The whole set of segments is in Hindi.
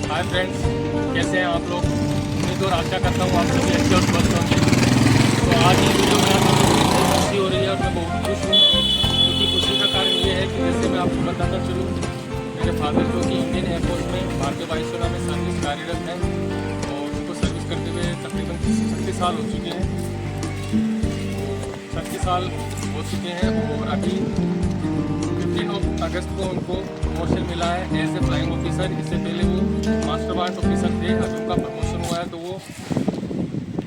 हाय फ्रेंड्स, कैसे हैं आप लोग। उम्मीद और आशा करता हूँ आप सभी अच्छे और स्वस्थ होंगे। तो आज ये वीडियो बनाना बहुत खुशी हो रही है और मैं बहुत खुश हूँ, क्योंकि खुशी का कारण ये है कि जैसे मैं आपको बताता चलूँ, मेरे फादर जो कि इंडियन एयरफोर्स में भारतीय वायुसेना में सर्विस कार्यरत हैं और उनको सर्विस करते हुए तकरीबन 36 साल हो चुके हैं। 36 साल हो चुके हैं और अभी 15 अगस्त को उनको प्रमोशन मिला है एज ए फ्लाइंग ऑफिसर। इससे पहले वो मास्टर वार्ड ऑफिसर थे, अभी उनका प्रमोशन हुआ है तो वो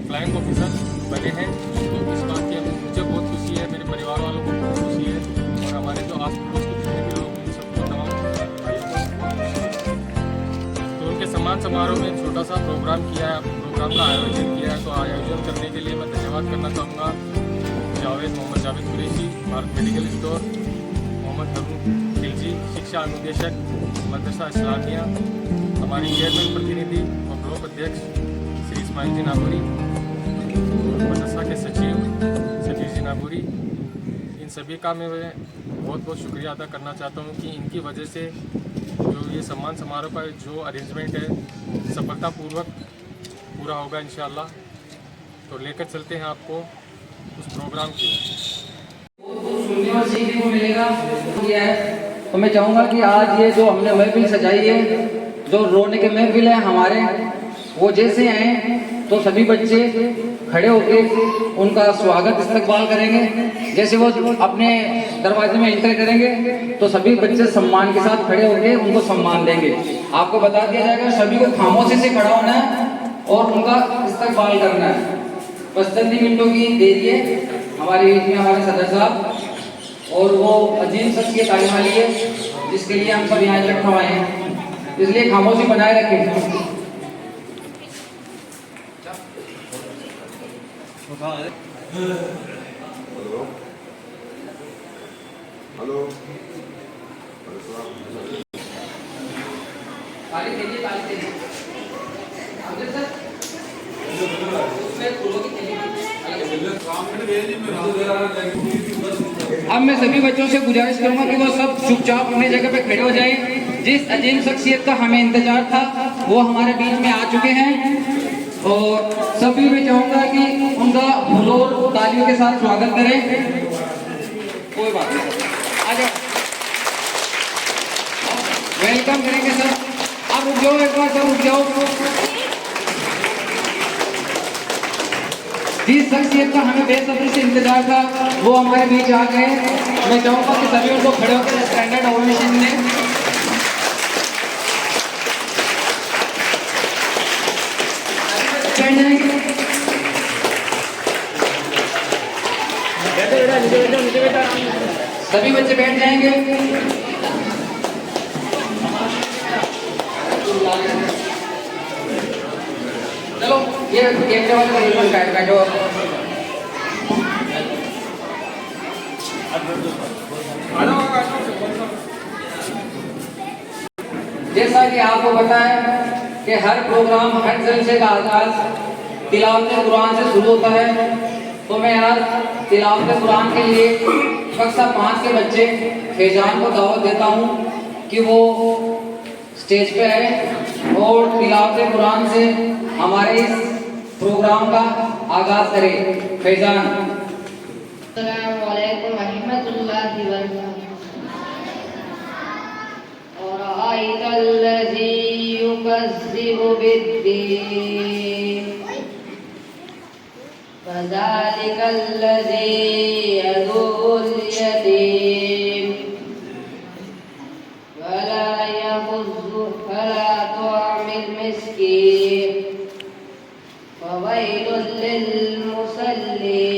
फ्लाइंग ऑफिसर बने हैं। तो इस बात की मुझे बहुत खुशी है, मेरे परिवार वालों को बहुत खुशी है और हमारे जो आस पड़ोस के जितने भी लोग उन सबको तमाम भाइयों को बहुत खुशी है। तो उनके सम्मान समारोह में छोटा सा प्रोग्राम का आयोजन किया है। तो आयोजन करने के लिए मैं धन्यवाद करना चाहूँगा मोहम्मद जावेद कुरैशी, भारत मेडिकल स्टोर, मोहम्मद तरुण खिलजी, शिक्षा अनुदेशक मदरसा इस्लामिया, हमारी चेयरमैन प्रतिनिधि और ब्लॉक अध्यक्ष श्री इस्माइल जी नागौरी, मदरसा के सचिव सतीश जी नागौरी, इन सभी का मैं बहुत बहुत शुक्रिया अदा करना चाहता हूँ कि इनकी वजह से जो ये सम्मान समारोह का जो अरेंजमेंट है सफलतापूर्वक पूरा होगा इंशाअल्लाह। तो लेकर चलते हैं आपको उस प्रोग्राम की। सुनने और सीखने को मिलेगा तो मैं चाहूँगा कि आज ये जो हमने महफिल सजाई है, जो रोने के महफिल है हमारे, वो जैसे आए तो सभी बच्चे खड़े होकर उनका स्वागत इस्तकबाल करेंगे। जैसे वो अपने दरवाजे में एंटर करेंगे तो सभी बच्चे सम्मान के साथ खड़े होकर उनको सम्मान देंगे। आपको बता दिया जाएगा सभी को खामोशी से खड़ा होना है और उनका इस्तकबाल करना है। बस चंद मिनटों की देरी है। हमारे बीच में हमारे सदर साहब और वो अजीम शख्सियत आने वाली है जिसके लिए हम सब यहाँ इकट्ठा हुए हैं, इसलिए खामोशी बनाए रखें। हेलो ताली दीजिए, ताली दीजिए। अब मैं सभी बच्चों से गुजारिश करूंगा कि वो सब चुपचाप अपनी जगह पे खड़े हो जाएं। जिस अजीम शख्सियत का हमें इंतजार था वो हमारे बीच में आ चुके हैं और सभी मैं चाहूंगा कि उनका हुजूर तालियों के साथ स्वागत करें। कोई बात नहीं, आ जाओ, वेलकम करेंगे सर। आप रुक जाओ, एक बार सब रुक जाओ। जिस शख्सियत का हमें बेसब्री से इंतजार था वो हमारे बीच आ गए। मैं चाहूँगा कि सभी उनको खड़े होकर स्टैंडर्ड ओवेशन दें। सभी बच्चे बैठ जाएंगे। चलो ये कैमरे वाले का बिल्कुल साइड बैठो। जैसा कि आपको पता है कि हर प्रोग्राम हर जलसे का आगाज तिलावत कुरान से शुरू होता है। तो मैं आज तिलावत कुरान के लिए कक्षा 5 के बच्चे फैजान को दावत देता हूँ कि वो स्टेज पे आए और तिलावत कुरान से हमारे इस प्रोग्राम का आगाज करें। फैजान। अस्सलामु अलैकुम रहमतुल्लाहि व बरकातहू। और आइतल्लज़ी युकज़्ज़िबु बिद्दीन फ़ज़ालिकल्लज़ी यदुल यतीम वला यहुज़्ज़ु फला तु'मिल मिस्कीन फवैलुल लिलमुसल्लीन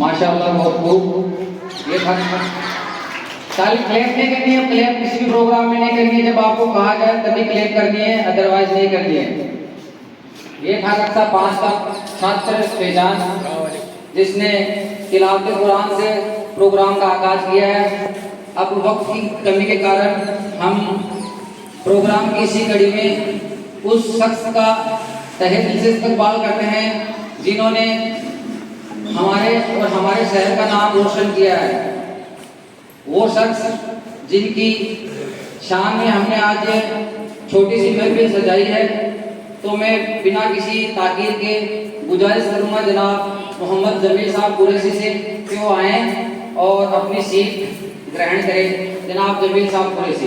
माशाअल्लाह बहुत खूब। ये था ताली क्लैप नहीं करनी है, क्लैप किसी भी प्रोग्राम में नहीं करनी है, जब आपको कहा जाए तभी क्लैप करनी है, अदरवाइज नहीं करनी है। ये था कक्षा 5 का छात्र फैजान, जिसने तिलावत कुरान से प्रोग्राम का आगाज किया है। अब वक्त की कमी के कारण हम प्रोग्राम की इसी कड़ी में उस शख्स का तहे दिल से इस्तकबाल करते हैं जिन्होंने हमारे और हमारे शहर का नाम रोशन किया है। वो शख्स जिनकी शान में हमने आज ये छोटी सी महफिल सजाई है, तो मैं बिना किसी ताकीर के गुजारिश करूंगा जनाब मोहम्मद जमील साहब कुरैशी से कि वो आए और अपनी सीट ग्रहण करें। जनाब जमील साहब कुरैशी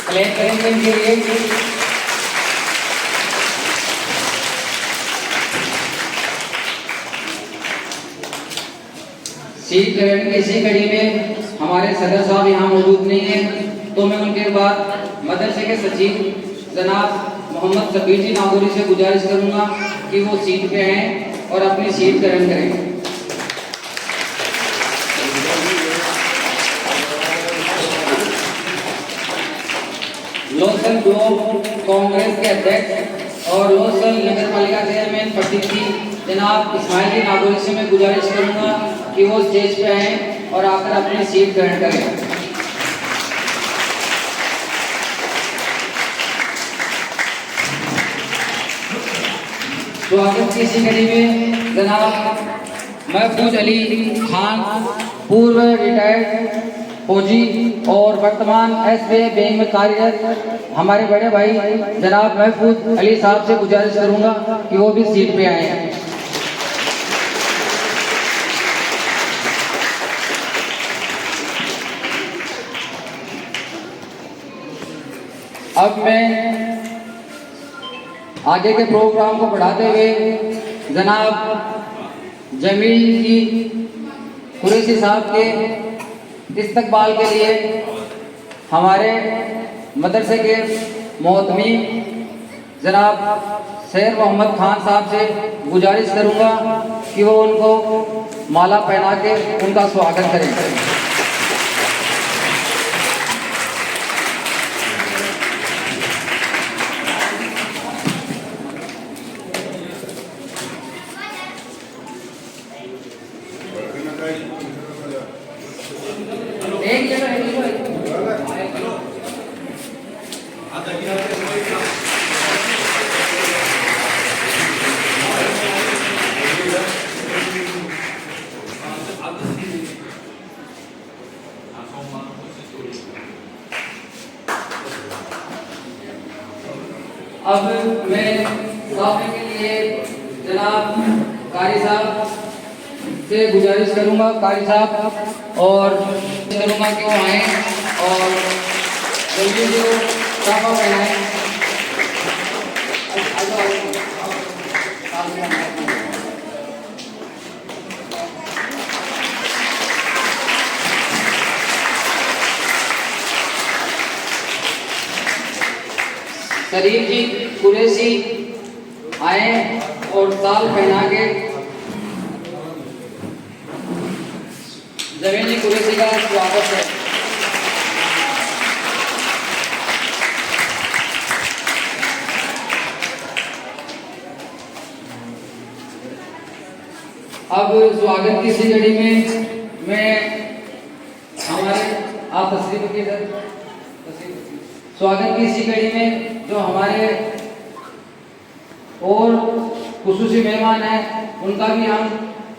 क्लेम करेंगे इनके लिए। सीट ग्रहण की इसी कड़ी में हमारे सदर साहब यहाँ मौजूद नहीं है, तो मैं उनके बाद मदरसे के सचिव जनाब मोहम्मद सबीर जी नागौरी से गुजारिश करूंगा कि वो सीट पे आएं और अपनी सीट ग्रहण करें। लोकल ब्लॉक कांग्रेस के अध्यक्ष और लोकल नगर पालिका चेयरमैन पट्टी जनाब इस्माइल जी नागौरी से मैं गुजारिश करूंगा कि वो स्टेज पे आएं और आकर अपनी सीट ग्रहण करें। स्वागत की इसी कड़ी में जनाब महफूज अली खान, पूर्व रिटायर्ड फौजी और वर्तमान SBI बैंक में कार्यरत हमारे बड़े भाई जनाब महफूज अली साहब से गुजारिश करूंगा कि वो भी सीट पे आए। अब मैं आगे के प्रोग्राम को बढ़ाते हुए जनाब जमील जी कुरैशी साहब के इस्तकबाल के लिए हमारे मदरसे के मोहतमी जनाब सैयद मोहम्मद खान साहब से गुजारिश करूंगा कि वो उनको माला पहना के उनका स्वागत करें। अब मैं साफे के लिए जनाब कारी साहब से गुजारिश करूंगा, कारी साहब और करूंगा कि वो आए और जल्दी से साफा पहनाएं। शरीफ जी कुरैशी आए और साल पहना के जमीन जी कुरैशी का स्वागत है। अब स्वागत की इसी घड़ी में मैं हमारे आप तस्लीम की स्वागत की इसी कड़ी में जो हमारे और खुसूसी मेहमान हैं उनका भी हम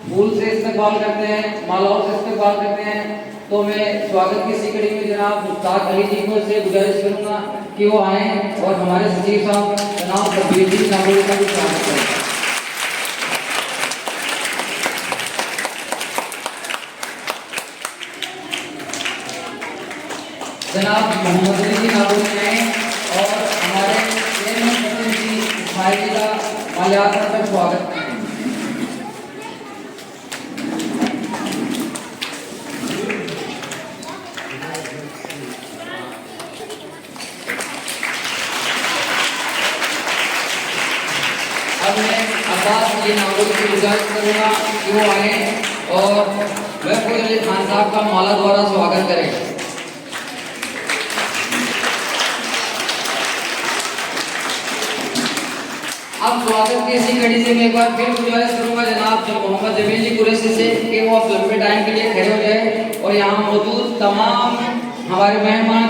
फूल से इस्तकबाल करते हैं, मालाओं से इस्तकबाल करते हैं। तो मैं स्वागत की इसी कड़ी में जनाब मुश्ताक अली जी को से गुजारिश करूंगा कि वो आए और हमारे सचिव साहब जनाब सबीर जी नागौरी का भी स्वागत करें। जनाब मोहम्मद अली जी नागौरी आए और हमारे चेयरमैन प्रतिनिधि इस्माइल जी का माल्यार्पण पर स्वागत करें। अब मैं अब्बास अली नागौरी की गुजारिश करूंगा कि वो आए और महफूज अली खान साहब का माला द्वारा स्वागत करें। अब स्वागत की इसी कड़ी से मैं एक बार फिर गुजारिश करूंगा जनाब मोहम्मद जमील जी कुरैशी से कि वो आप लंबे टाइम के लिए खड़े हो जाए और यहाँ मौजूद तमाम हमारे मेहमान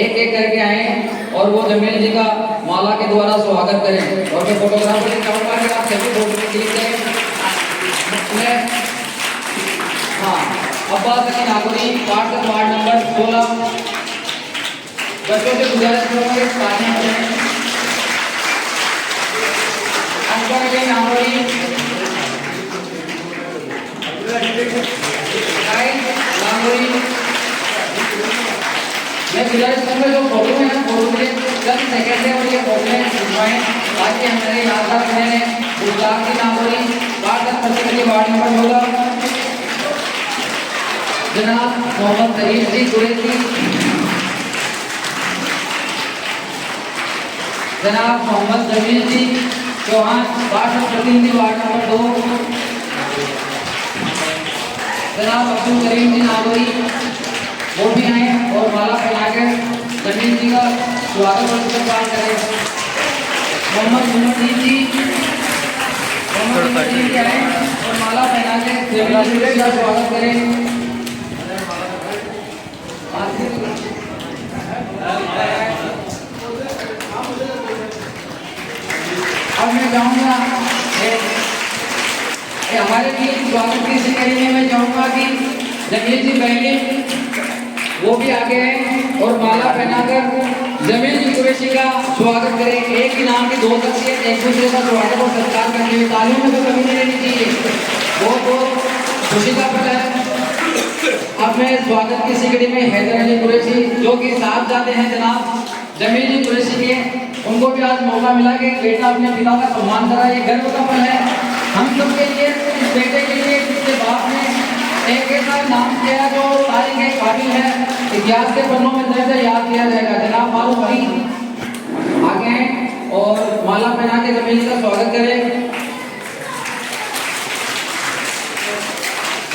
एक एक करके आए और वो जमील जी का माला के द्वारा स्वागत करें। और मैं फोटोग्राफर से कहूँगा कि आप सभी फोटो में क्लिक करें। हाँ, अब्बास अली नागौरी पार्षद वार्ड नंबर 16। बच्चों से गुजारिश करूँगा कि तालियां बजाएं। मैं गुजारिश करूँगा जो फोटो है ना फोटो के 10 सेकंड है और ये फोटो खिंचवाएं ताकि हमारे यादगार बने। गुजरात की नागौरी वार्ड नंबर 16 जनाब मोहम्मद तरीफ जी कुरैशी, जनाब मोहम्मद जमील जी चौहान पार्षद प्रतिनिधि वार्ड नंबर 2, जनाब अब्दुल करीम जी नागौरी वो भी आए और माला पहनाकर जमील जी का स्वागत और इस्तकबाल करें। मोहम्मद मुहम्मद जी आए और माला पहनाकर जमील जी का स्वागत करें। अब मैं चाहूँगा हमारे लिए स्वागत की इसी कड़ी में मैं चाहूँगा कि जमील जी पहले वो भी आगे हैं और माला पहनाकर जमील जी कुरैशी का स्वागत करें। एक ही नाम की दो शख्सियत एक दूसरे का स्वागत और सत्कार करते हुए तालियों में तो कमी नहीं लेनी चाहिए, वो खुशी का पल है। अब मैं स्वागत की इसी कड़ी में हैदर अली कुरैशी जो कि साथ जाते हैं जनाब जमील जी कुरैशी के, उनको भी आज मौका मिला कि बेटा अपने पिता का सम्मान करा। ये गर्व का पल है हम सब के लिए, इस बेटे के लिए जिसके बाप ने एक ऐसा नाम किया जो तारीख के काबिल है, इतिहास के पन्नों में दर्ज याद किया जाएगा। जनाब फारूक भाई आगे हैं और माला पहना के जमील का स्वागत करें।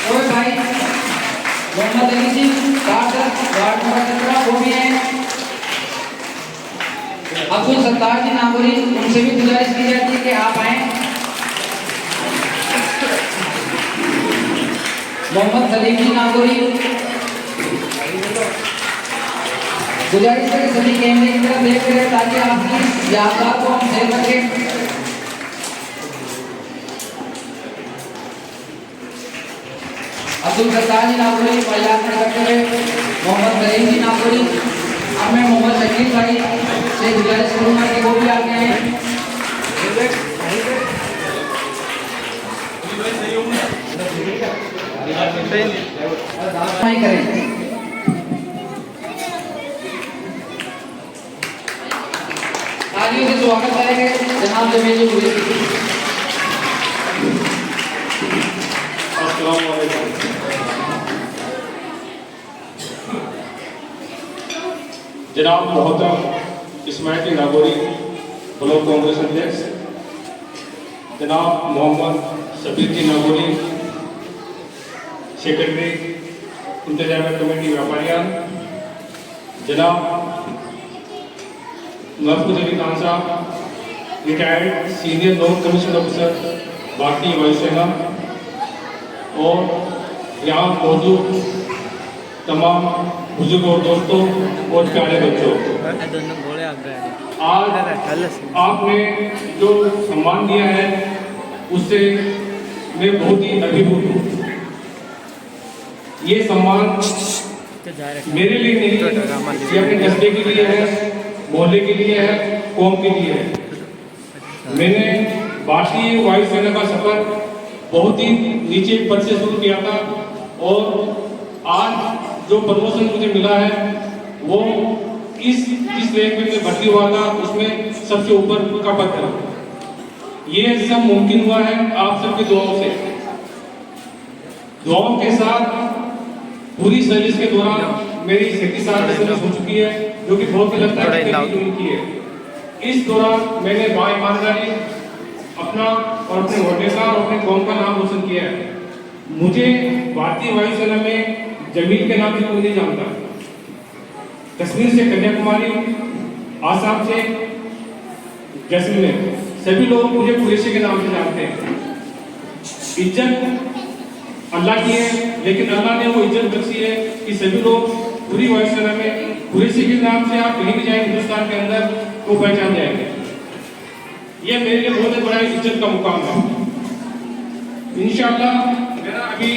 और भाई मोहम्मद अली जी पार्षद वार्ड नंबर 17 वो भी हैं। अब्दुल सत्तार जी नागौरी उनसे भी गुजारिश की जाती है कि आप आए। मोहम्मद सलीम जी नागौरी गुजारिश है कि सभी कैमरे की तरफ देख रहे ताकि आपकी यादगार को हम शेयर करें। अब्दुल सत्तार जी नागौरी मजाक करते हुए मोहम्मद सलीम जी नागौरी। अब मैं मोहम्मद शकील भाई से गुजारिश करूँगा कि वो भी आगे आए। करें तालियों से स्वागत करेंगे जनाब जमील जी कुरैशी। अस्सलाम वालेकुम। जनाब मोहतरम इस्माइल नागौरी ब्लॉक कांग्रेस अध्यक्ष, जनाब मोहम्मद शबीर जी नागौरी सेक्रेटरी इंतजामिया कमेटी व्यापारियान, जनाब महफूज अली खान साहब retired senior non commission officer भारतीय वायुसेना, और यहाँ मौजूद तमाम बुजुर्ग और दोस्तों और प्यारे बच्चों, आज आपने जो सम्मान दिया है उससे मैं बहुत ही अभिभूत हूँ। ये सम्मान मेरे लिए नहीं, ये अपने कस्बे के लिए है, मोहल्ले के लिए है, कौम के लिए है। मैंने भारतीय वायुसेना का सफर बहुत ही नीचे पद से शुरू किया था और आज जो प्रमोशन मुझे मिला है वो जिस रैंक में मैं भर्ती हुआ था उसमें सबसे ऊपर का पद था। ये सब मुमकिन हुआ है आप सबकी दुआओं से। दुआओं के साथ पूरी सर्विस के दौरान मेरी 37 साल की सर्विस हो चुकी है, जो कि बहुत ही लगता है की है। इस दौरान मैंने बाईमानदारी अपना और अपने होटल का और अपने कौम का नाम रोशन किया है। मुझे भारतीय वायुसेना में जमील के नाम से कोई नहीं जानता। कश्मीर से कन्याकुमारी, आसाम से जैसलमेर, सभी लोग मुझे कुरैशी के नाम से जानते हैं। इज्जत अल्लाह की है, लेकिन अल्लाह ने वो इज्जत बख्शी है कि सभी लोग पूरी वायुसेना में कुरैशी के नाम से आप कहीं भी जाएंगे हिंदुस्तान के अंदर तो पहचान जाएंगे। ये मेरे लिए बहुत बड़ा इज्जत का मुकाम है। इंशाअल्लाह मेरा अभी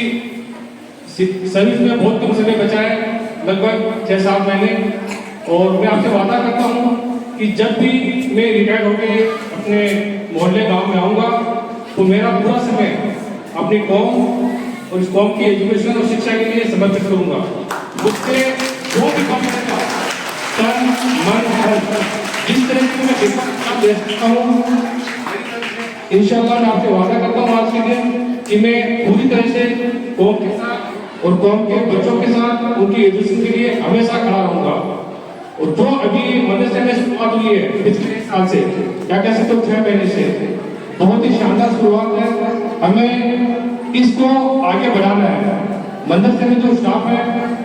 सर्विस में बहुत कम समय बचा है, लगभग 6-7 महीने, और मैं आपसे वादा करता हूँ कि जब भी मैं रिटायर्ड होकर अपने मोहल्ले गांव में आऊँगा तो मेरा पूरा समय अपनी कौम और इस कौम की एजुकेशन और शिक्षा के लिए समर्पित करूँगा। मुझसे जो भी काम करेगा तन मन धन जिस तरह से मैं काम दे सकता हूँ, इंशाअल्लाह मैं आपसे वादा करता हूँ आज के दिन कि मैं पूरी तरह से कौम के साथ और कौम के बच्चों के साथ उनकी एजुकेशन के लिए हमेशा खड़ा रहूँगा। और जो अभी मदरसे में शुरुआत हुई है पिछले 1 साल से, क्या कह सकते हो 6 महीने से, बहुत ही शानदार शुरुआत है। हमें इसको आगे बढ़ाना है। मदरसे में जो स्टाफ है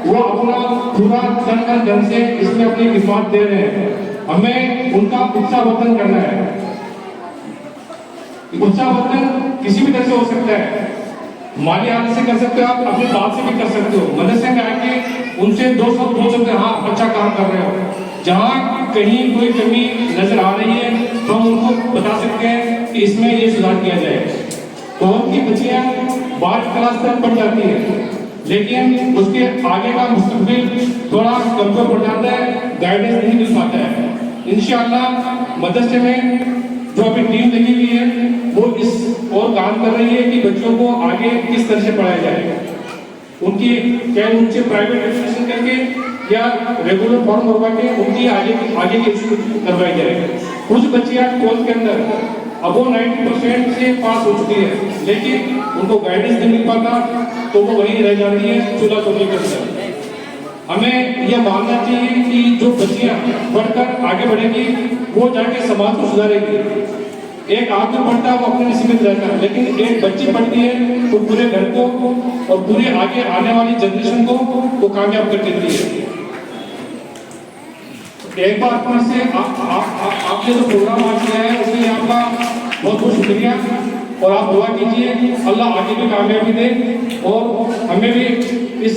वो अपना पूरा तन धन से इसमें अपनी खिदमत दे रहे हैं। हमें उनका उत्साहवर्धन करना है। उत्साहवर्धन किसी भी तरह से हो सकता है, माली हालत से कर सकते हो, आप अपनी बात से भी कर सकते हो। मदरसे में आके उनसे 2 शब्द बोल सकते हैं, हाँ अच्छा काम कर रहे हो। जहाँ कहीं कोई कमी नजर आ रही है तो हम उनको बता सकते हैं कि इसमें ये सुधार किया जाए। कौम की बच्चियाँ 12वीं क्लास तक पढ़ जाती है, लेकिन उसके आगे का मुस्तकबिल थोड़ा कमजोर पड़ जाता है, गाइडेंस नहीं मिल पाता है। इंशाअल्लाह मदरसे में जो अभी टीम लगी हुई है वो इस और काम कर रही है कि बच्चों को आगे किस तरह से पढ़ाया जाए। उनकी चाहे उनसे प्राइवेट एजुकेशन करके या रेगुलर फॉर्म भरवा के उनकी आगे की एजुकेशन करवाई जाए। कुछ बच्चियाँ कॉलेज के अंदर अब वो 90% से पास हो चुकी है, लेकिन उनको गाइडेंस नहीं मिल पाता तो वो वहीं रह जाती है चूल्हा चौकी के अंदर। हमें यह मानना चाहिए कि जो बच्चियां पढ़कर आगे बढ़ेंगी वो जाके समाज को सुधारेगी। एक आदमी पढ़ता है वो अपने में सीमित रहता है, लेकिन एक बच्ची पढ़ती है तो पूरे घर को और पूरे आगे आने वाली जनरेशन को वो कामयाब कर देती है। एक बार फिर से आपने जो प्रोग्राम आज किया है उसके लिए आपका बहुत बहुत शुक्रिया, और आप दुआ कीजिए अल्लाह आगे भी कामयाबी दे और हमें भी इस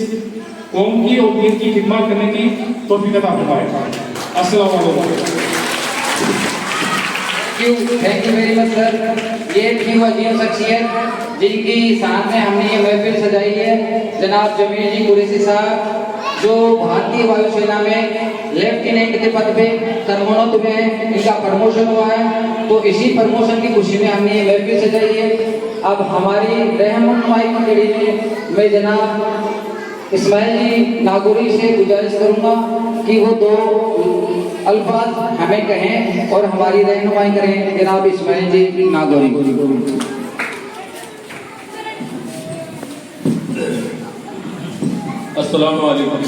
कौम की और दीन की खिदमत करने की तौफीक अता फरमाए। अस्सलाम वालेकुम। Thank you very much sir. ये थी वो अजीम शख्सियत जिनकी साथ में हमने ये महफिल सजाई है, जनाब जमील जी कुरैशी साहब, जो भारतीय वायुसेना में लेफ्टिनेंट के पद पे तरमोन्नत हुए हैं। इनका प्रमोशन हुआ है, तो इसी प्रमोशन की खुशी में हमने ये महफिल सजाई है। अब हमारी रहनुमाई की कड़ी में मैं जनाब इस्माइल जी नागौरी से गुजारिश करूंगा कि वो 2 अल्फाज हमें कहें और हमारी रहनुमाई करें। जनाब इस्माइल जी नागौरी। अस्सलाम वालेकुम।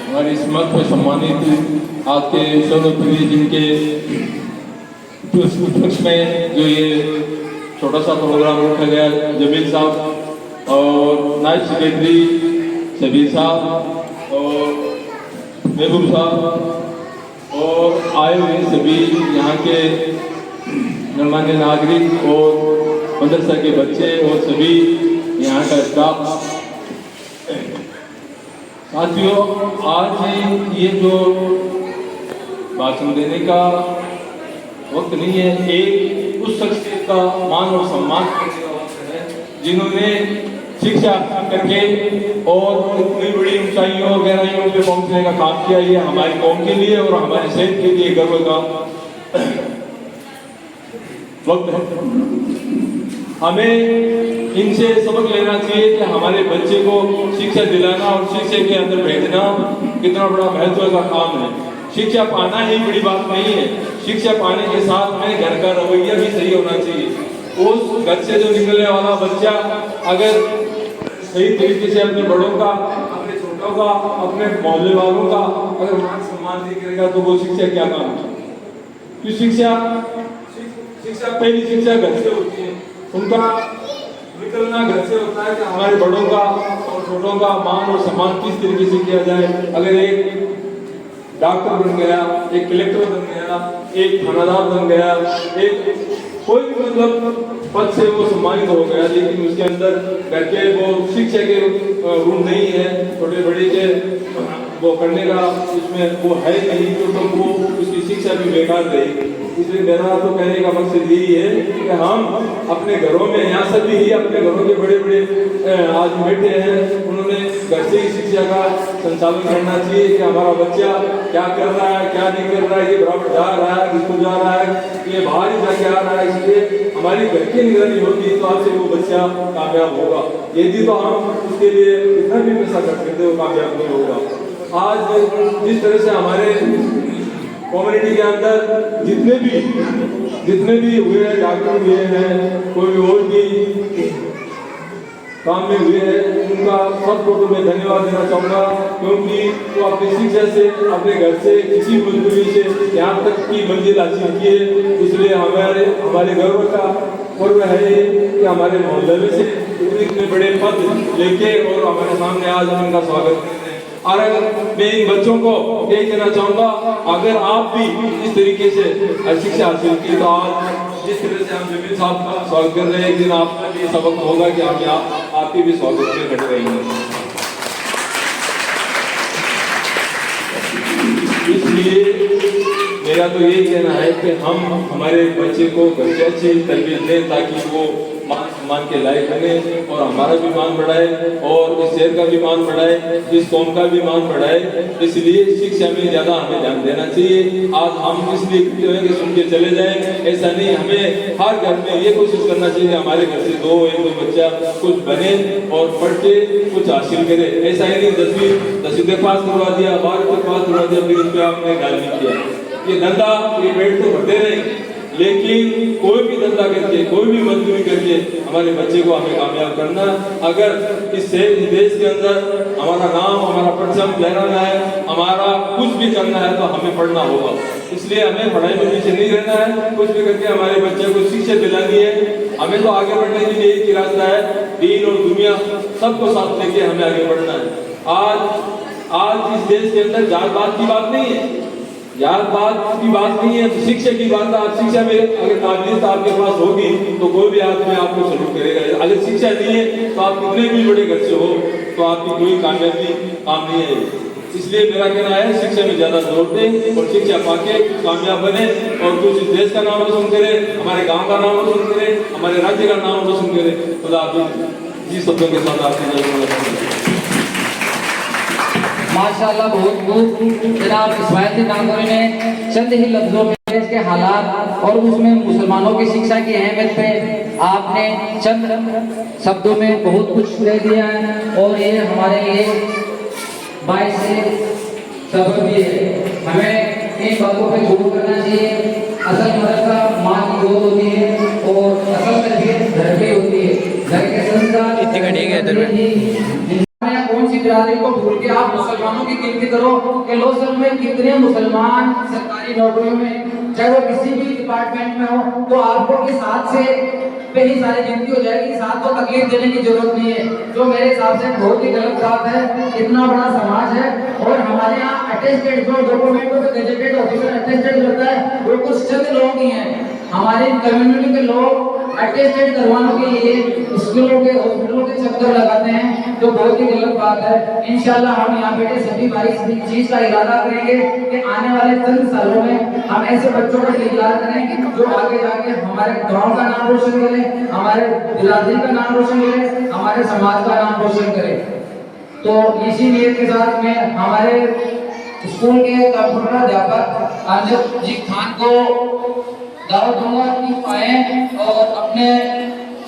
हमारी इस मंच में सम्मानित आज के सोनप्रिय जिनके उपलक्ष्य में जो ये छोटा सा प्रोग्राम रखा गया, जमील साहब और नायब सेक्रेटरी शबीर साहब और महबूब साहब और आए हुए सभी यहाँ के गणमान्य नागरिक और मदरसा के बच्चे और सभी यहाँ का स्टाफ। साथियों, आज ये जो भाषण देने का वक्त नहीं है, एक उस शख्सियत का मान और सम्मान करने का वक्त है जिन्होंने शिक्षा करके और इतनी बड़ी ऊंचाइयों और गहराइयों पे पहुंचने का काम किया। ये हमारी कौम के लिए और हमारे सेहत के लिए गर्व का वक्त है। हमें इनसे सबक लेना चाहिए कि हमारे बच्चे को शिक्षा दिलाना और शिक्षा के अंदर भेजना कितना बड़ा महत्व का काम है। शिक्षा पाना ही बड़ी बात नहीं है, शिक्षा पाने के साथ में घर का रवैया भी सही होना चाहिए। उस घर से जो निकलने वाला बच्चा अगर सही तरीके से अपने बड़ों का, अपने छोटों का, अपने मोहल्ले वालों का अगर मान सम्मान नहीं करेगा तो वो शिक्षा क्या काम है? शिक्षा पहली शिक्षा घर से होती है। उनका निकलना घर से होता है कि हमारे बड़ों का और छोटों का मान और सम्मान किस तरीके से किया जाए। अगर एक डॉक्टर बन गया, एक कलेक्टर बन गया, एक थानादार बन गया, एक कोई भी मतलब पद से वो सम्मानित हो गया, लेकिन उसके अंदर घर के वो शिक्षा के रूम नहीं है, छोटे बड़े के वो करने का उसमें वो है नहीं, तो वो उसकी शिक्षा भी बेकार रहेगी। इसलिए मेरा तो कहने का मकसद यही है कि हम अपने घरों में, यहाँ सभी ही अपने घरों के बड़े बड़े आज बैठे हैं, उन्होंने घर से ही शिक्षा का संचालन करना चाहिए कि हमारा बच्चा क्या कर रहा है, क्या नहीं कर रहा है, ये बराबर जा रहा है, स्कूल जा रहा है, ये बाहर ही जाके आ रहा है। इसलिए हमारी घर की निगरानी होगी तो आपसे वो बच्चा कामयाब होगा। यदि तो हम उसके लिए कितना भी पैसा खर्च करते वो कामयाब नहीं होगा। आज जिस तरह से हमारे कम्युनिटी के अंदर जितने भी हुए हैं, डॉक्टर हुए हैं, कोई और भी काम में हुए हैं, उनका सबको तो मैं धन्यवाद देना चाहूँगा, क्योंकि वो अपनी शिक्षा से, अपने घर से, किसी मजदूरी से यहाँ तक की मंजिल हासिल की है। इसलिए हमारे गर्व का पर्व है कि हमारे मोहल्ले में से इतने बड़े पद लेके और हमारे सामने आज हम उनका स्वागत करते हैं। और मैं इन बच्चों को यही कहना चाहूँगा, अगर आप भी इस तरीके से शिक्षा हासिल की तो आज जिस तरह से हम जमीन साहब का स्वागत कर रहे हैं, एक दिन आपका भी सबक होगा कि हम यहाँ आपके भी स्वागत में खड़े रहेंगे। इसलिए मेरा तो यही कहना है कि हम हमारे बच्चे को घर से अच्छी तरबियत दें ताकि वो मान सम्मान के लायक बने और हमारा भी मान बढ़ाए और इस शहर का भी मान बढ़ाए, इस कौम का भी मान बढ़ाए। इसलिए शिक्षा में ज़्यादा हमें ध्यान देना चाहिए। आज हम इसलिए इकट्ठे हैं कि सुन के चले जाएं, ऐसा नहीं, हमें हर घर में ये कोशिश करना चाहिए हमारे घर से एक दो बच्चा कुछ बने और पढ़ के कुछ हासिल करे। ऐसा ही नहीं 10वीं तक पास करवा दिया, 12वीं तक पास करवा दिया, फिर उस पर आपने ख्याल नहीं किया। ये धंधा, ये पेट तो भरते रहे, लेकिन कोई भी धंधा करके, कोई भी मजदूरी करके हमारे बच्चे को हमें कामयाब करना। अगर इस देश के अंदर हमारा नाम, हमारा परचम लहराना है, हमारा कुछ भी करना है तो हमें पढ़ना होगा। इसलिए हमें पढ़ाई में पीछे नहीं रहना है, कुछ भी करके हमारे बच्चे को शिक्षा दिलानी है। हमें तो आगे बढ़ने के लिए एक ही रास्ता है, दीन और दुनिया सबको साथ लेके हमें आगे बढ़ना है। आज इस देश के अंदर जात-पात की बात नहीं है, जात-पात की बात नहीं है, तो शिक्षा की बात है। आप शिक्षा में अगर काबिलियत आपके पास होगी तो कोई भी आदमी आपको सलूट करेगा। अगर शिक्षा नहीं है तो आप कितने भी बड़े घर से हो तो आपकी कोई कामयाबी काम नहीं है। इसलिए मेरा कहना है शिक्षा में ज्यादा जोर दें और शिक्षा पाके कामयाब बने और कुछ इस देश का नाम रोशन करे, हमारे गांव का नाम रोशन करे, हमारे राज्य का नाम रोशन करे। खुदा जी शब्दों के साथ आपकी माशाअल्लाह बहुत जनाब इस्माइल नागौरी ने चंद ही लफ्जों में देश के हालात और उसमें मुसलमानों की शिक्षा की अहमियत पे आपने चंद शब्दों में बहुत कुछ कह दिया है और ये हमारे लिए बाइस से सबक भी है। हमें इन बातों पे गौर करना चाहिए। असल मदरसा माँ की गोद होती है और असल तरबियत घर पे होती है। घर के संस्कार कौन सी बिरादरी को भूल के आप मुसलमानों की गिनती करो कि लोसर में कितने मुसलमान सरकारी नौकरियों में, चाहे वो किसी भी डिपार्टमेंट में हो, तो आपको इस हाथ से पे ही सारी गिनती हो जाएगी। इस हाथ को तकलीफ देने की जरूरत नहीं है, जो मेरे हिसाब से बहुत ही गलत बात है। इतना बड़ा समाज है और हमारे यहाँ अटेस्टेड जो डॉक्यूमेंटों पे गजेटेड ऑफिसर अटेस्टेड करता है वो कुछ चंद लोग ही हैं। हमारी कम्युनिटी के लोग अटेस्टेड करवाने के लिए स्कूलों के हॉस्पिटलों के चक्कर लगाते हैं, जो बहुत ही गलत बात है। इंशाल्लाह हम यहाँ बैठे सभी भाई इस चीज का इरादा करेंगे कि आने वाले चंद सालों में हम ऐसे बच्चों को तैयार करें जो आगे जाके हमारे गांव का नाम रोशन करें, हमारे बिरादरी का नाम रोशन करें, हमारे समाज का नाम रोशन करें। तो इसी नियत के साथ में हमारे स्कूल के कंप्यूटर अध्यापक अमजद जी खान को दावत दूंगा कि आए और अपने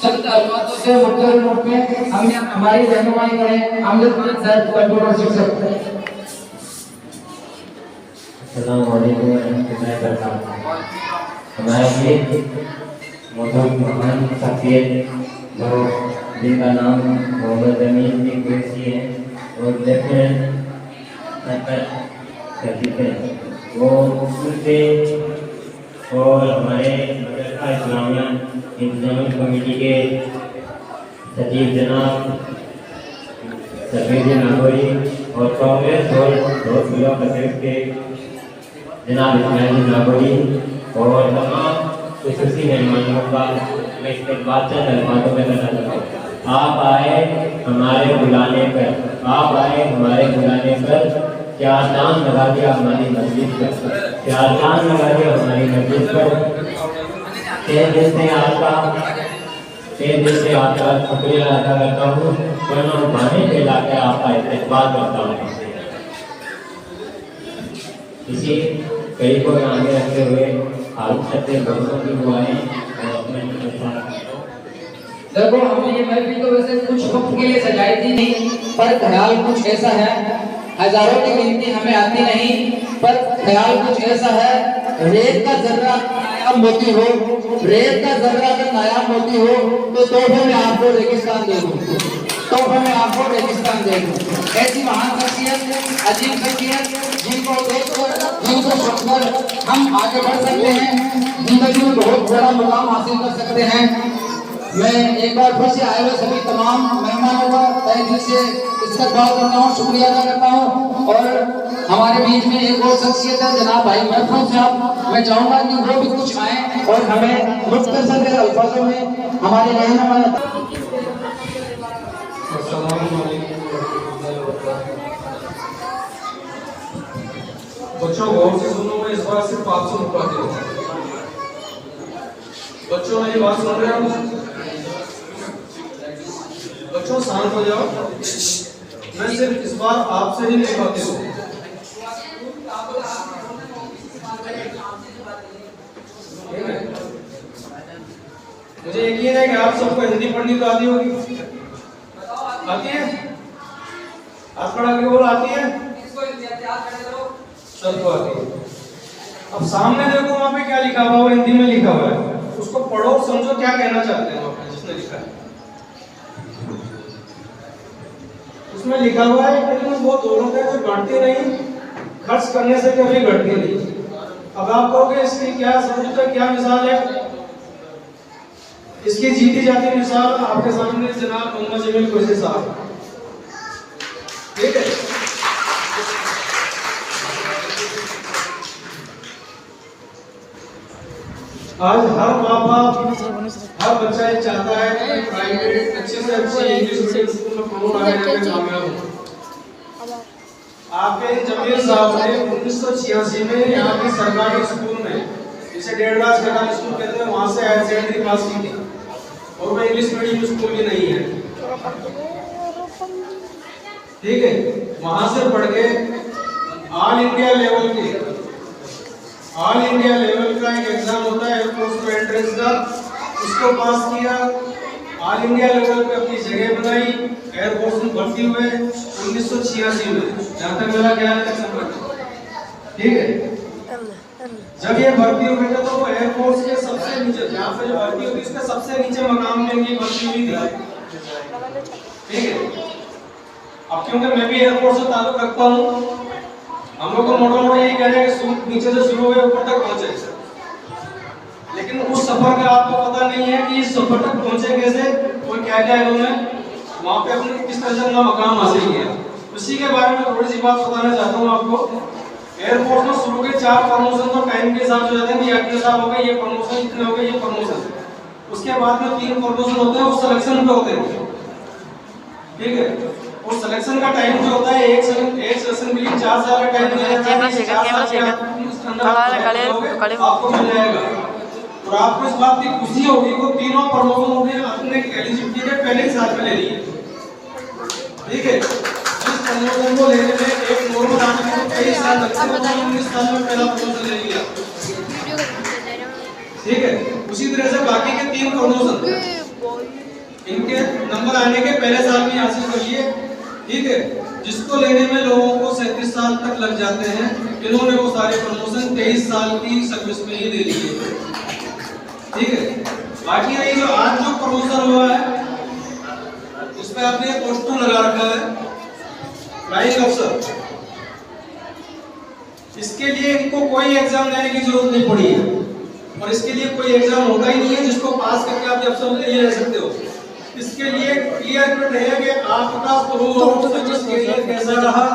चंद अल्फाजों से मुख्तलिफ रूप में हमने हमारी रहनुमाई करें। अमजद खान साहब कंप्यूटर शिक्षक। अस्सलाम वालेकुम रहमतुल्लाहि व बरकातहू। हमारे लिए मौजूद महान शख्सियत जो जिनका नाम मोहम्मद अमीन की कुरैशी है और लेफ्टिनेंट वो उनसे और हमारे मदरसा इस्लामिया इंतजामी कमेटी के सचिव जनाब सर्वेजन नागोरी और कांग्रेस और जिला परिषद के जनाब इस्माइल नागोरी और तमाम खुसूसी मेहमानों का मैं इस्तेमाल चंद अल्फाजों में करना चाहता हूँ। आप आए हमारे बुलाने पर क्या चांद लगा दिया हमारी मस्जिद पर, क्या चांद लगा दिया हमारी मस्जिद पर। 3 दिन से आपका शुक्रिया अदा करता हूँ, वरना उठाने के लाके आपका इस्तेमाल करता हूँ। इसी कई को आगे रखते हुए आप सत्य भक्तों की दुआएं और अपने देखो, हमने ये महफिल तो वैसे कुछ वक्त के लिए सजाई थी नहीं, पर ख्याल कुछ ऐसा है, हजारों की गिनती हमें आती नहीं, पर ख्याल कुछ ऐसा है, रेत का जर्रा नायाब मोती हो, रेत का जर्रा अगर नायाब मोती हो तो तोहफे में आपको रेगिस्तान दे दूं, तोहफे में आपको रेगिस्तान दे दूं। ऐसी महान शख्सियत, अजीब शख्सियत, जिनको देखकर, जिनको सुनकर हम आगे बढ़ सकते हैं, जिंदगी में बहुत बड़ा मुकाम हासिल कर सकते हैं। मैं एक बार फिर से आए हुए सभी तमाम मेहमानों का तहे दिल से इस्तकबाल करता हूँ, शुक्रिया अदा करता हूँ। और हमारे बीच में एक और शख्सियत है जनाब भाई महफूज साहब, मैं चाहूँगा कि वो भी कुछ आए और हमें मुख्तसर अल्फाजों में हमारे रहनुमा। बच्चों गौर से सुनो, मैं इस बार सिर्फ 500 रुपया दूंगा। बच्चों मेरी बात सुन रहे हो? बच्चों शांत हो जाओ, मैं सिर्फ इस बार आपसे ही लिखवाती हूँ। मुझे यकीन है कि आप सबको हिंदी पढ़नी तो आती होगी, आती है? हाथ खड़ा करके बोलो, आती है? सबको आती है। अब सामने देखो वहां पे क्या लिखा हुआ है, हिंदी में लिखा हुआ है, उसको पढ़ो, समझो क्या कहना चाहते हैं वहां जिसने लिखा है। उसमें लिखा हुआ है कि वो दौलत है जो बढ़ती नहीं, खर्च करने से कभी घटती नहीं। अब आप कहोगे इसकी क्या सबूत है, क्या मिसाल है? इसकी जीती जाती मिसाल आपके सामने जनाब मोहम्मद जमील कुरैशी साहब, ठीक है? आज हर माँ बाप, हर बच्चा ये चाहता है कि प्राइवेट अच्छे से अच्छे इंग्लिश मीडियम स्कूल में पढ़ो, आगे जाके कामयाब हो। आपके जमील साहब ने 1986 में यहाँ की सरकारी स्कूल में, जिसे डेढ़राज सरकारी स्कूल कहते हैं, वहाँ से हायर सेकेंडरी पास की थी, और वो इंग्लिश मीडियम स्कूल भी नहीं है, ठीक है? वहाँ से पढ़ के ऑल इंडिया लेवल का एक एग्जाम होता है एयरफोर्स में एंट्रेंस का, उसको पास किया, ऑल इंडिया लेवल पे अपनी जगह बनाई, एयरफोर्स में भर्ती हुए 1986 में, जहाँ तक मेरा ख्याल है, ठीक है? जब ये भर्ती हुए थे तो वो एयरफोर्स के सबसे नीचे, जहाँ पे जो भर्ती होती है उसके सबसे नीचे मकाम में इनकी भर्ती हुई थी, ठीक है? अब क्योंकि मैं भी एयरफोर्स से ताल्लुक रखता हूँ, हम लोग को मोटा यही कह रहे हैं कि नीचे से शुरू हुए ऊपर तक पहुंचे, लेकिन उस सफर का आपको पता नहीं है कि इस सफर तक पहुंचे कैसे और क्या क्या इन्होंने वहाँ पे अपने किस तरह से अपना मकाम हासिल किया। उसी के बारे में थोड़ी सी बात बताना चाहता हूँ आपको। एयरफोर्स में शुरू के 4 प्रमोशन तो टाइम के हिसाब से हो जाते हैं कि इतने साल हो गए, ये प्रमोशन इतने हो गए, ये प्रमोशन। उसके बाद में 3 प्रमोशन होते हैं, वो सिलेक्शन पे होते हैं, ठीक है? और सिलेक्शन का टाइम जो होता है, एक सेशन के लिए 4 साल का टाइम दिया जाता है, 4 साल के अंदर आपको मिल जाएगा। और आपको इस बात की खुशी होगी कि तीनों प्रमोशन होने अपने एलिजिबिलिटी के पहले साल में ले ली है, ठीक है? जिस प्रमोशन को लेने में एक नॉर्मल आदमी को कई साल लगते हैं, 19 साल में पहला प्रमोशन ले लिया, ठीक है? उसी तरह से बाकी के 3 प्रमोशन इनके नंबर आने के पहले साल में हासिल कर लिए, ठीक है? जिसको लेने में लोगों को 37 साल तक लग जाते हैं, इन्होंने वो सारे प्रमोशन 23 साल की सर्विस में ही दे लिए, ठीक है? बाकी रही जो आज जो प्रमोशन हुआ है, उसमें आपने पोस्ट 2 लगा रखा है, फ्लाइंग अफसर। इसके लिए इनको कोई एग्जाम देने की जरूरत नहीं पड़ी है, और इसके लिए कोई एग्जाम होगा ही नहीं है, जिसको पास करके आप अफसर में ये रह सकते हो। इसके लिए क्लियर कट है कि आपका थ्रू सर्विस के लिए कैसा रहा,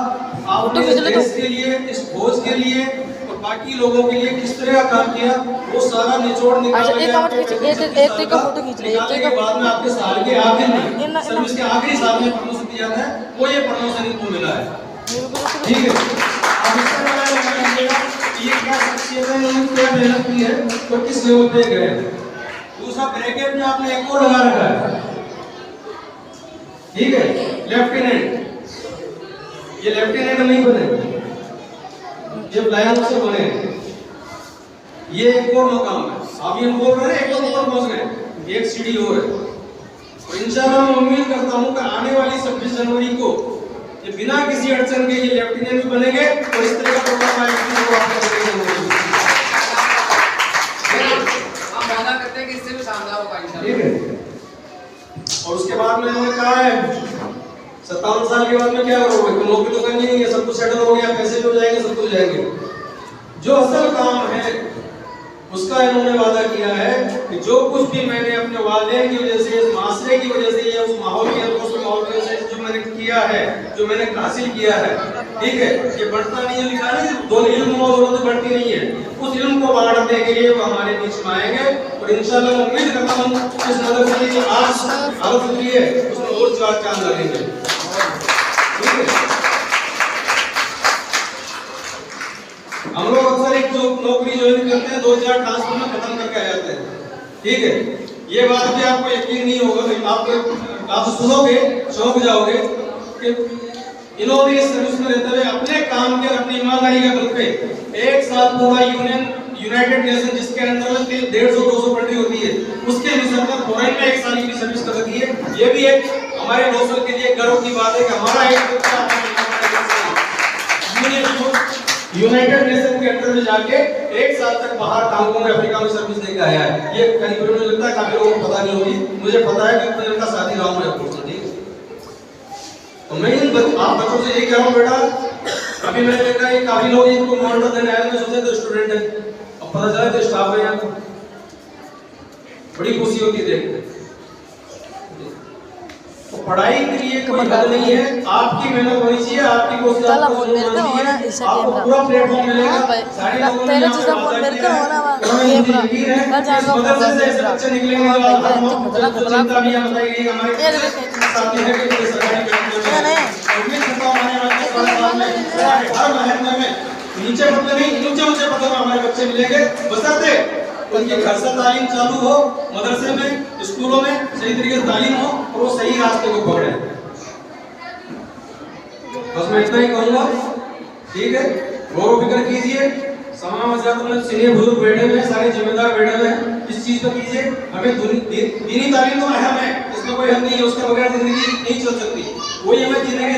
आपने इस देश के लिए, इस फौज के लिए और बाकी लोगों के लिए किस तरह का काम किया, वो सारा निचोड़ निकाला गया। निकालने के बाद में आपके साल के आखिर में, सर्विस के आखिरी साल में प्रमोशन दिया था, वो ये प्रमोशन इनको मिला है। ठीक है, अब इसका ये क्या शख्सियत है, इन्होंने क्या मेहनत की है और किस लेवल पे गए। दूसरा ब्रैकेट में आपने एक और लगा रखा है, ठीक है, लेफ्टिनेंट। ये लेफ्टिनेंट नहीं बने, ये फ्लाइंग ऑफिसर बने। ये एक और मकाम है, आप ये बोल रहे हैं एक और ऊपर पहुंच गए, एक सीढ़ी और है। और इंशाल्लाह मैं उम्मीद करता हूं कि आने वाली 26 जनवरी को ये बिना किसी अड़चन के ये लेफ्टिनेंट भी बनेंगे और इस तरह का प्रोग्राम आयोजित होगा। हम वादा करते हैं कि इससे भी शानदार होगा इंशाल्लाह। ठीक है, और उसके बाद में उन्होंने कहा है 57 साल के बाद में क्या करोगे, तो नौकरी तो करनी नहीं है, सब कुछ सेटल हो गया, पैसे भी हो जाएंगे, सब कुछ जाएंगे। जो असल काम है उसका इन्होंने वादा किया है कि जो कुछ भी मैंने अपने वालिदैन की वजह से, इस माशरे की वजह से या उस माहौल की वजह से जो मैंने किया है, जो मैंने हासिल किया है, ठीक है, ये बढ़ता नहीं है, लिखा नहीं, दो इल्म और बढ़ती नहीं है, उस इल्म को बांटने के लिए वो हमारे बीच में आएंगे। और इंशाल्लाह मैं उम्मीद करता हूँ इस मदरसे की आज हालत हुई है उसमें और चार चांद लगेंगे। ठीक है, हम लोग अक्सर एक जो नौकरी ज्वाइन करते हैं 2-4 ट्रांसफर में खत्म करके आ जाते हैं। ठीक है, ये बात भी आपको यकीन नहीं होगा, आप सुनोगे चौंक जाओगे कि इन्होंने इस सर्विस में रहते हुए अपने काम के और अपनी ईमानदारी के बल पे एक साल पूरा यूनाइटेड नेशन जिसके अंदर में 150-200 कंट्री होती है, उसके रिजल्ट में फॉरेन में 1 साल की सर्विस कर रखी है। ये भी एक हमारे डोसर के लिए गर्व की बात है कि हमारा एक यूनाइटेड नेशन के अंडर में जाके 1 साल तक बाहर कांगो में, अफ्रीका में सर्विस देके आया है। ये करीब मुझे लगता है काफी लोगों को पता नहीं होगी, मुझे पता है कि मैं इनका साथी रहा हूं एयरपोर्ट में। तो मैं आप बच्चों से यही कह रहा हूं, बेटा अभी मैंने देखा है काफी लोग इनको मॉनिटर देने आए, मैं सोचा तो स्टूडेंट है, अब पता चला तो स्टाफ है, यहाँ बड़ी खुशी होती है देखते। तो पढ़ाई के लिए कोई हद नहीं है, आपकी मेहनत होनी चाहिए, आपकी कोशिश आपको पूरा प्लेटफॉर्म मिलेगा। सारे लोगों ने यहाँ पे बात की है, यकीन है इस मदरसे से ऐसे बच्चे निकलेंगे जो चिंता भी यहाँ बताई गई हमारे साथी है कि सरकारी उम्मीद करता हूँ आने वाले हर महल में नीचे पदों नहीं, ऊंचे पदों में हमारे बच्चे मिलेंगे, बशर्ते उनकी घर से तालीम चालू हो, मदरसे में, स्कूलों में सही तरीके से तालीम हो और वो सही रास्ते को पकड़े। बस मैं इतना ही कहूँगा। ठीक है, गौर फिक्र कीजिए, सीनियर बुजुर्ग बैठे हुए हैं, सारे जिम्मेदार बैठे हुए हैं, इस चीज को कीजिए। हमें दीनी तालीम तो अहम है, इसमें कोई हम नहीं है, उसके बगैर जिंदगी नहीं चल सकती, वही हमें जीने की